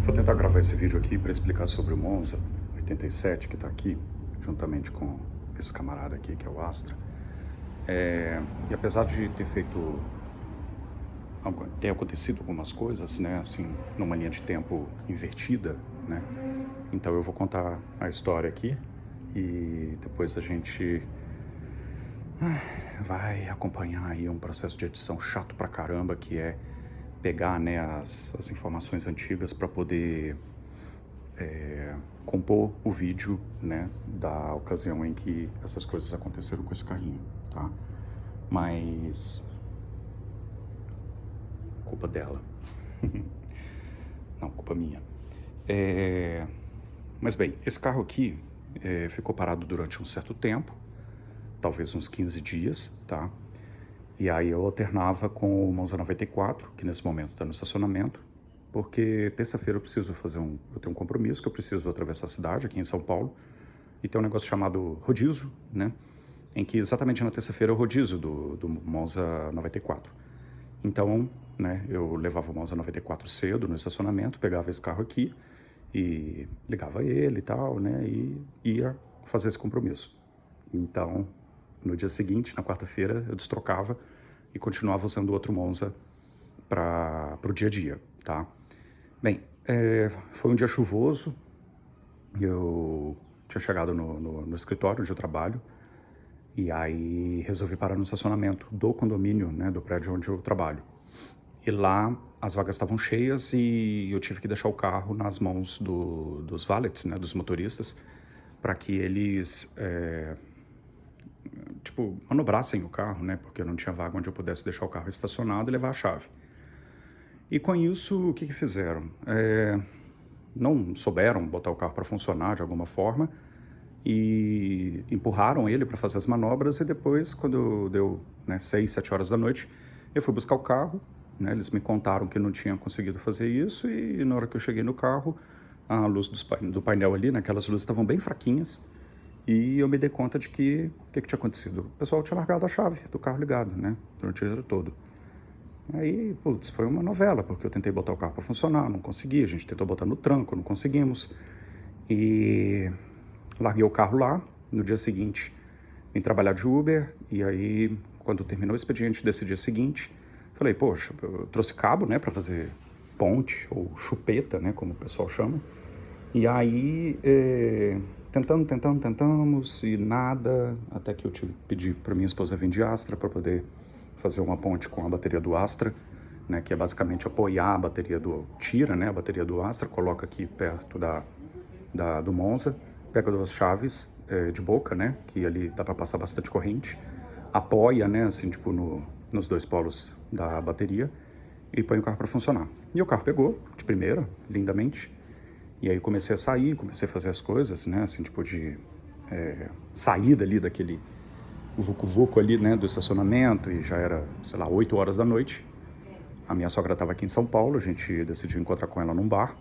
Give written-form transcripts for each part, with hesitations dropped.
Vou tentar gravar esse vídeo aqui para explicar sobre o Monza 87, que está aqui, juntamente com esse camarada aqui, que é o Astra. E apesar de ter acontecido algumas coisas, né, assim, numa linha de tempo invertida, né, então eu vou contar a história aqui e depois a gente vai acompanhar aí um processo de edição chato pra caramba, que é pegar, né, as informações antigas para poder compor o vídeo, né, da ocasião em que essas coisas aconteceram com esse carrinho, tá? Mas culpa dela. Não, culpa minha. Mas bem, esse carro aqui ficou parado durante um certo tempo, talvez uns 15 dias, tá? E aí eu alternava com o Monza 94, que nesse momento está no estacionamento, porque terça-feira eu tenho um compromisso que eu preciso atravessar a cidade aqui em São Paulo, e tem um negócio chamado rodízio, né? Em que exatamente na terça-feira é o rodízio do Monza 94. Então, né, eu levava o Monza 94 cedo no estacionamento, pegava esse carro aqui e ligava ele e tal, né, e ia fazer esse compromisso. Então, no dia seguinte, na quarta-feira, eu destrocava e continuava usando o outro Monza para o dia a dia, tá? Bem, foi um dia chuvoso, eu tinha chegado no escritório onde eu trabalho, e aí resolvi parar no estacionamento do condomínio, né, do prédio onde eu trabalho. E lá as vagas estavam cheias e eu tive que deixar o carro nas mãos dos valets, né, dos motoristas, para que eles, manobrassem o carro, né, porque eu não tinha vaga onde eu pudesse deixar o carro estacionado e levar a chave. E com isso, o que fizeram? Não souberam botar o carro para funcionar de alguma forma e empurraram ele para fazer as manobras, e depois, quando deu, né, 6, 7 horas da noite, eu fui buscar o carro, né, eles me contaram que não tinham conseguido fazer isso, e na hora que eu cheguei no carro, a luz do painel ali, né, aquelas luzes estavam bem fraquinhas, e eu me dei conta de que o que tinha acontecido? O pessoal tinha largado a chave do carro ligado, né, durante o dia todo. Aí, putz, foi uma novela, porque eu tentei botar o carro para funcionar, não consegui, a gente tentou botar no tranco, não conseguimos. E larguei o carro lá. No dia seguinte, vim trabalhar de Uber, e aí, quando terminou o expediente desse dia seguinte, falei, poxa, eu trouxe cabo, né, para fazer ponte, ou chupeta, né, como o pessoal chama. E aí, tentamos, e nada, até que eu tive que pedir para minha esposa vir de Astra para poder fazer uma ponte com a bateria do Astra, né, que é basicamente apoiar a bateria tira, né, a bateria do Astra, coloca aqui perto do Monza, pega duas chaves de boca, né, que ali dá para passar bastante corrente, apoia, né, assim, tipo, nos dois polos da bateria, e põe o carro para funcionar. E o carro pegou, de primeira, lindamente. E aí comecei a sair, comecei a fazer as coisas, né, assim, tipo de sair dali daquele vucu-vucu ali, né, do estacionamento, e já era, sei lá, 8 horas da noite. A minha sogra estava aqui em São Paulo, a gente decidiu encontrar com ela num bar.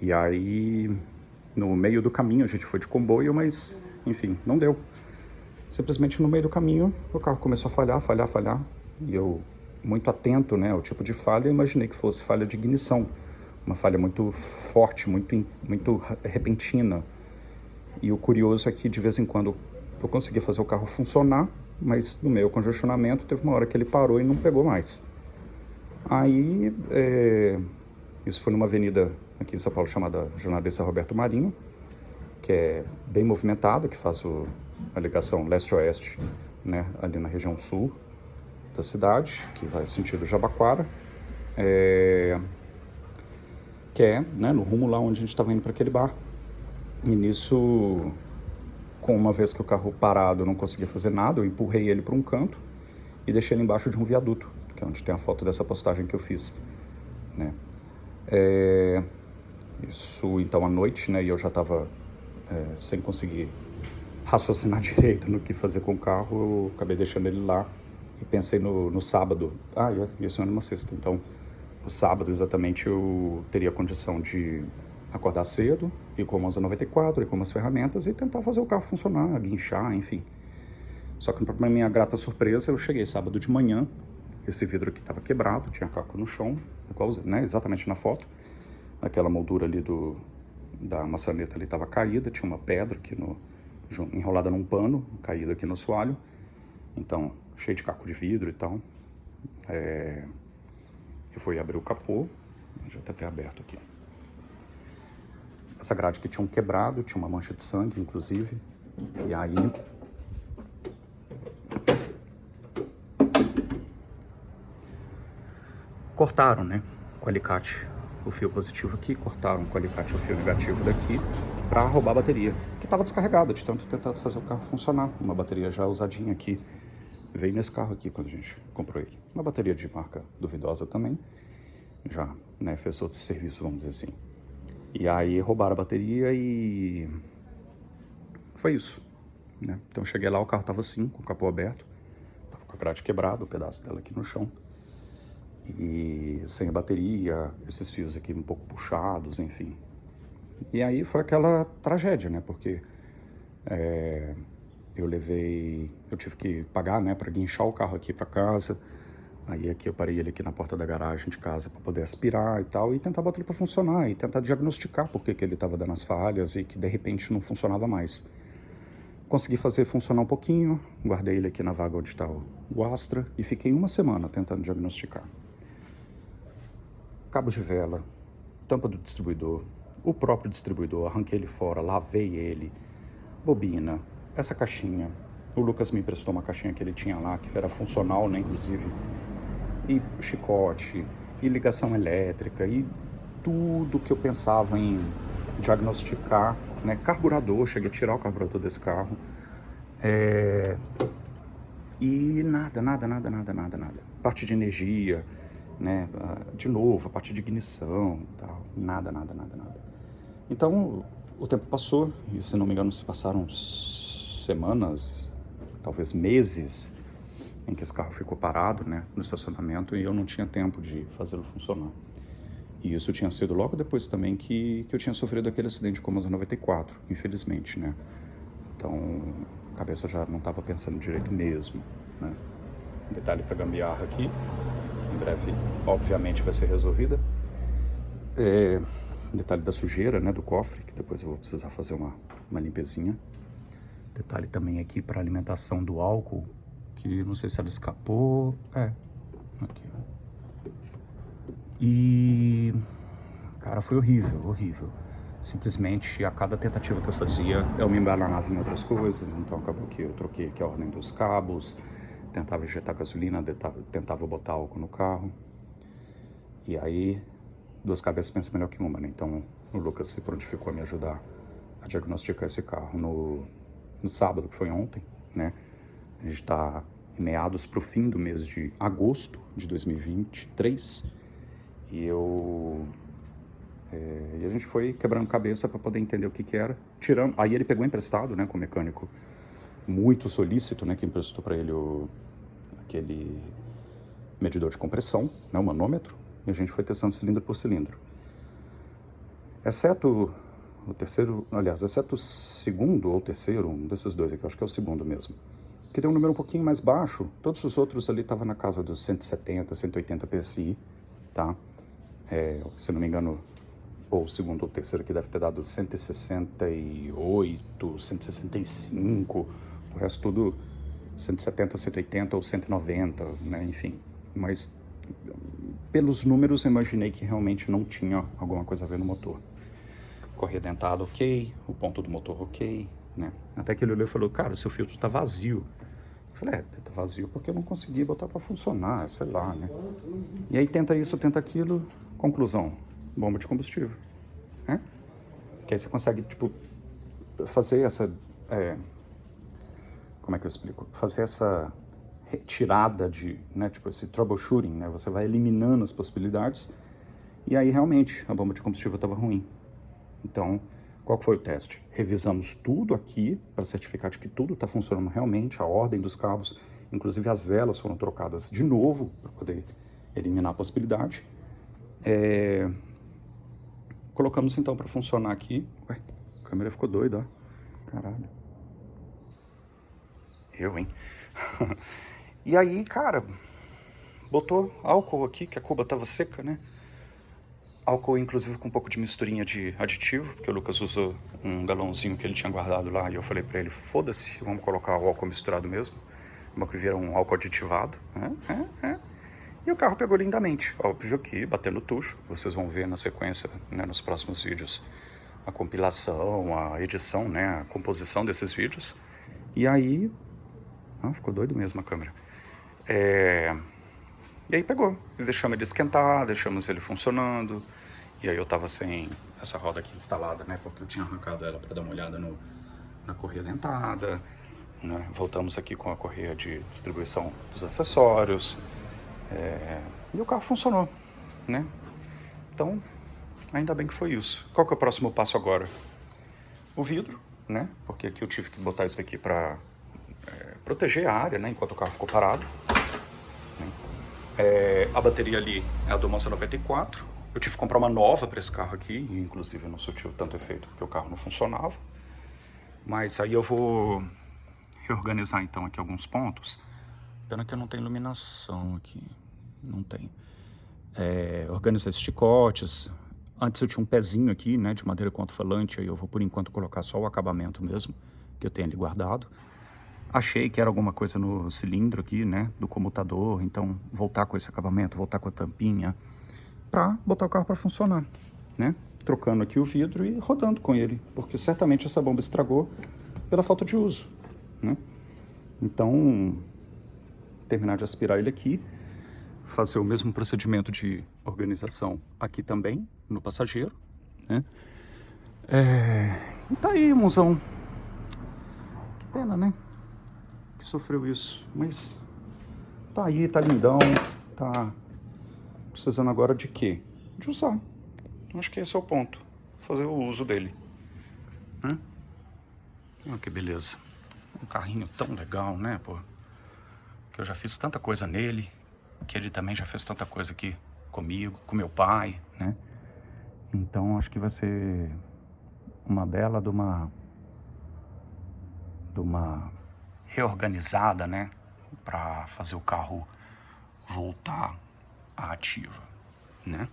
E aí, no meio do caminho, a gente foi de comboio, mas, enfim, não deu. Simplesmente no meio do caminho, o carro começou a falhar. E eu, muito atento, né, ao tipo de falha, imaginei que fosse falha de ignição. Uma falha muito forte, muito repentina. E o curioso é que, de vez em quando, eu conseguia fazer o carro funcionar, mas no meio do congestionamento, teve uma hora que ele parou e não pegou mais. Aí, isso foi numa avenida aqui em São Paulo chamada Jornalista Roberto Marinho, que é bem movimentada, que faz a ligação leste-oeste, né, ali na região sul da cidade, que vai sentido Jabaquara, que é, né, no rumo lá onde a gente estava indo para aquele bar. E nisso, com uma vez que o carro parado eu não conseguia fazer nada, eu empurrei ele para um canto e deixei ele embaixo de um viaduto, que é onde tem a foto dessa postagem que eu fiz, né. Isso, então, à noite, né, e eu já estava sem conseguir raciocinar direito no que fazer com o carro, eu acabei deixando ele lá e pensei no sábado. Isso era uma sexta, então no sábado exatamente eu teria condição de acordar cedo, ir com o Monza 94, ir com umas ferramentas e tentar fazer o carro funcionar, guinchar, enfim. Só que, para minha grata surpresa, eu cheguei sábado de manhã, esse vidro aqui estava quebrado, tinha caco no chão, igual, né, exatamente na foto. aquela moldura ali da maçaneta ali estava caída, tinha uma pedra aqui enrolada num pano, caída aqui no assoalho, então cheio de caco de vidro e tal. Eu fui abrir o capô, já tá até aberto aqui. Essa grade aqui tinha um quebrado, tinha uma mancha de sangue, inclusive, e aí cortaram, né, com alicate o fio positivo aqui, cortaram com alicate o fio negativo daqui para roubar a bateria, que estava descarregada de tanto tentar fazer o carro funcionar. Uma bateria já usadinha aqui, veio nesse carro aqui quando a gente comprou ele. Uma bateria de marca duvidosa também, já, né, fez outro serviço, vamos dizer assim. E aí roubaram a bateria e foi isso, né? Então eu cheguei lá, o carro tava assim, com o capô aberto, tava com a grade quebrada, o pedaço dela aqui no chão. E sem a bateria, esses fios aqui um pouco puxados, enfim. E aí foi aquela tragédia, né? Porque eu tive que pagar, né, para guinchar o carro aqui para casa. Aí aqui eu parei ele aqui na porta da garagem de casa para poder aspirar e tal, e tentar botar ele para funcionar, e tentar diagnosticar por que ele estava dando as falhas e que de repente não funcionava mais. Consegui fazer funcionar um pouquinho, guardei ele aqui na vaga onde está o Astra e fiquei uma semana tentando diagnosticar. Cabos de vela, tampa do distribuidor, o próprio distribuidor, arranquei ele fora, lavei ele, bobina, essa caixinha. O Lucas me emprestou uma caixinha que ele tinha lá, que era funcional, né, inclusive, e chicote, e ligação elétrica, e tudo que eu pensava em diagnosticar, né, carburador, cheguei a tirar o carburador desse carro, e nada. Parte de energia, né, de novo, a parte de ignição, tal, nada. Então, o tempo passou, e se não me engano se passaram semanas, talvez meses, em que esse carro ficou parado, né, no estacionamento, e eu não tinha tempo de fazê-lo funcionar. E isso tinha sido logo depois também que eu tinha sofrido aquele acidente com a Mazda 94, infelizmente, né. Então, a cabeça já não estava pensando direito mesmo, né. Detalhe para gambiarra aqui, que em breve, obviamente, vai ser resolvida. Detalhe da sujeira, né, do cofre, que depois eu vou precisar fazer uma limpezinha. Detalhe também aqui para alimentação do álcool, que não sei se ela escapou. Aqui. E, cara, foi horrível. Simplesmente, a cada tentativa que eu fazia, eu me embananava em outras coisas. Então acabou que eu troquei aqui a ordem dos cabos, tentava injetar gasolina, tentava botar álcool no carro. E aí, duas cabeças pensam melhor que uma, né? Então o Lucas se prontificou a me ajudar a diagnosticar esse carro no sábado, que foi ontem, né? A gente está em meados para o fim do mês de agosto de 2023 e a gente foi quebrando cabeça para poder entender o que era. Aí ele pegou emprestado, né, com o mecânico muito solícito, né, que emprestou para ele aquele medidor de compressão, né, o manômetro, e a gente foi testando cilindro por cilindro. Exceto o segundo ou terceiro, um desses dois aqui, acho que é o segundo mesmo, que tem um número um pouquinho mais baixo. Todos os outros ali estavam na casa dos 170, 180 PSI, tá? Se não me engano, ou o segundo ou o terceiro aqui deve ter dado 168, 165, o resto tudo 170, 180 ou 190, né? Enfim, mas pelos números eu imaginei que realmente não tinha alguma coisa a ver no motor. Correia dentada ok, o ponto do motor ok, né? Até que ele olhou e falou, cara, seu filtro tá vazio. Eu falei, tá vazio porque eu não consegui botar para funcionar, sei lá, né? E aí tenta isso, tenta aquilo, conclusão, bomba de combustível, né? Que aí você consegue, tipo, fazer essa... como é que eu explico? Fazer essa retirada de, né, tipo, esse troubleshooting, né? Você vai eliminando as possibilidades e aí realmente a bomba de combustível estava ruim. Então, qual que foi o teste? Revisamos tudo aqui para certificar de que tudo está funcionando realmente, a ordem dos cabos, inclusive as velas foram trocadas de novo para poder eliminar a possibilidade. Colocamos então para funcionar aqui. Ué, a câmera ficou doida, ó. Caralho. Hein? E aí, cara, botou álcool aqui, que a cuba tava seca, né? Álcool, inclusive, com um pouco de misturinha de aditivo, porque o Lucas usou um galãozinho que ele tinha guardado lá e eu falei pra ele, foda-se, vamos colocar o álcool misturado mesmo. Como que vira um álcool aditivado. E o carro pegou lindamente. Óbvio que batendo tucho, vocês vão ver na sequência, né, nos próximos vídeos, a compilação, a edição, né, a composição desses vídeos. E aí... ficou doido mesmo a câmera. E aí pegou, deixamos ele esquentar, deixamos ele funcionando. E aí eu tava sem essa roda aqui instalada, né? Porque eu tinha arrancado ela para dar uma olhada na correia dentada, né? Voltamos aqui com a correia de distribuição dos acessórios. E o carro funcionou, né? Então, ainda bem que foi isso. Qual que é o próximo passo agora? O vidro, né? Porque aqui eu tive que botar isso aqui para proteger a área, né? Enquanto o carro ficou parado. A bateria ali é a do Monza 94. Eu tive que comprar uma nova para esse carro aqui, e inclusive não surtiu tanto efeito porque o carro não funcionava. Mas aí eu vou reorganizar então aqui alguns pontos. Pena que eu não tenho iluminação aqui. Não tem. Organizar esses chicotes. Antes eu tinha um pezinho aqui, né, de madeira com alto-falante. Aí eu vou por enquanto colocar só o acabamento mesmo, que eu tenho ali guardado. Achei que era alguma coisa no cilindro aqui, né, do comutador, então voltar com esse acabamento, voltar com a tampinha, para botar o carro para funcionar, né? Trocando aqui o vidro e rodando com ele, porque certamente essa bomba estragou pela falta de uso, né? Então, terminar de aspirar ele aqui, fazer o mesmo procedimento de organização aqui também, no passageiro, né? E tá aí, mozão. Que pena, né? Que sofreu isso, mas tá aí, tá lindão, tá precisando agora de quê? De usar. Acho que esse é o ponto, fazer o uso dele, né? Olha que beleza, um carrinho tão legal, né, pô, que eu já fiz tanta coisa nele, que ele também já fez tanta coisa aqui comigo, com meu pai, né? Então acho que vai ser uma bela de uma reorganizada, né, para fazer o carro voltar à ativa, né?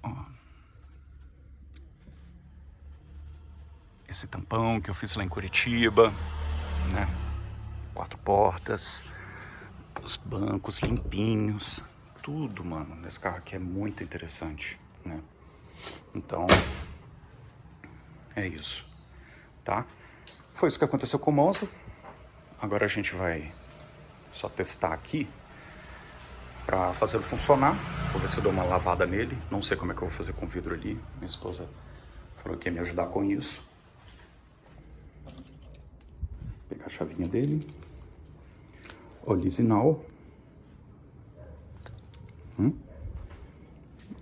Ó. Esse tampão que eu fiz lá em Curitiba, né? 4 portas, os bancos limpinhos, tudo, mano, nesse carro aqui é muito interessante, né? Então, é isso, tá? Foi isso que aconteceu com o Monza. Agora a gente vai só testar aqui para fazê-lo funcionar. Vou ver se eu dou uma lavada nele. Não sei como é que eu vou fazer com o vidro ali. Minha esposa falou que ia me ajudar com isso. Vou pegar a chavinha dele. Original.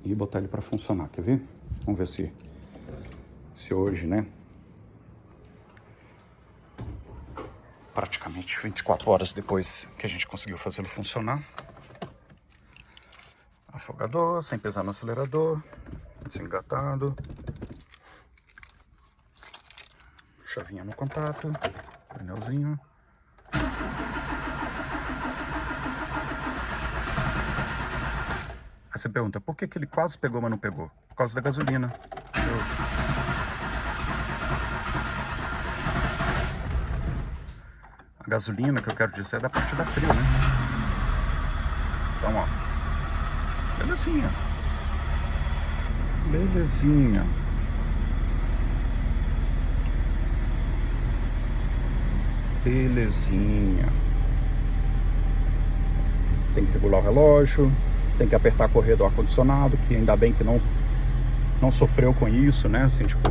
E botar ele para funcionar. Quer ver? Vamos ver se hoje, né? Praticamente 24 horas depois que a gente conseguiu fazê-lo funcionar. Afogador, sem pesar no acelerador, desengatado. Chavinha no contato, pneuzinho. Aí você pergunta, por que ele quase pegou, mas não pegou? Por causa da gasolina. A gasolina, que eu quero dizer, é da partida frio, né? Então, ó. Belezinha. Belezinha. Belezinha. Tem que regular o relógio. Tem que apertar a correia do ar-condicionado, que ainda bem que não sofreu com isso, né? Assim, tipo...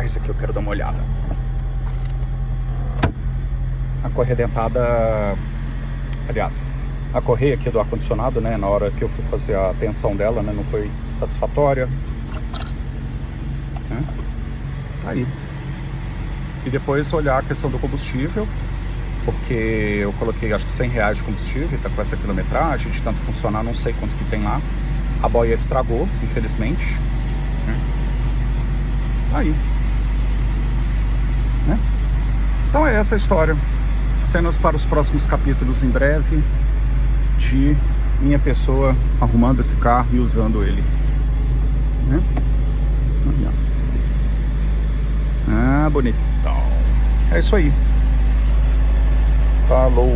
isso aqui eu quero dar uma olhada. A correia dentada... Aliás, a correia aqui do ar-condicionado, né? Na hora que eu fui fazer a tensão dela, né? Não foi satisfatória. Né? Aí. E depois olhar a questão do combustível, porque eu coloquei acho que R$100 de combustível, tá com essa quilometragem, de tanto funcionar, não sei quanto que tem lá. A boia estragou, infelizmente. Né? Aí. Né? Então é essa a história. Cenas para os próximos capítulos em breve de minha pessoa arrumando esse carro e usando ele, né? Aí, ó. Ah, bonitão. É isso aí. Falou.